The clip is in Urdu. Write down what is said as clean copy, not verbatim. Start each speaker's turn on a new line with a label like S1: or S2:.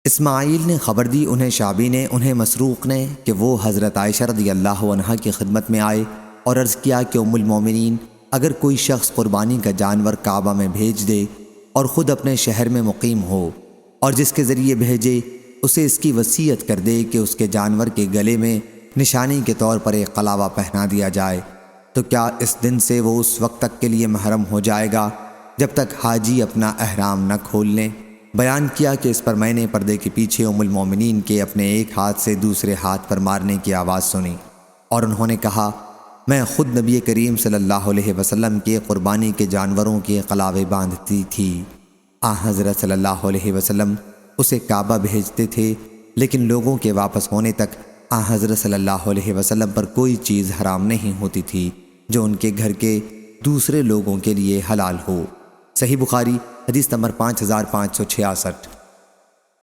S1: اسماعیل نے خبر دی انہیں شعبی نے انہیں مسروق نے کہ وہ حضرت عائشہ رضی اللہ عنہا کی خدمت میں آئے اور عرض کیا کہ ام المومنین، اگر کوئی شخص قربانی کا جانور کعبہ میں بھیج دے اور خود اپنے شہر میں مقیم ہو اور جس کے ذریعے بھیجے اسے اس کی وصیت کر دے کہ اس کے جانور کے گلے میں نشانی کے طور پر ایک قلاوہ پہنا دیا جائے، تو کیا اس دن سے وہ اس وقت تک کے لیے محرم ہو جائے گا جب تک حاجی اپنا احرام نہ کھول لیں؟ بیان کیا کہ اس پر میں نے پردے کے پیچھے ام المومنین کے اپنے ایک ہاتھ سے دوسرے ہاتھ پر مارنے کی آواز سنی، اور انہوں نے کہا، میں خود نبی کریم صلی اللہ علیہ وسلم کے قربانی کے جانوروں کے قلاوے باندھتی تھی۔ حضرت صلی اللہ علیہ وسلم اسے کعبہ بھیجتے تھے، لیکن لوگوں کے واپس ہونے تک حضرت صلی اللہ علیہ وسلم پر کوئی چیز حرام نہیں ہوتی تھی جو ان کے گھر کے دوسرے لوگوں کے لیے حلال ہو۔ صحیح بخاری حدیث نمبر 5566۔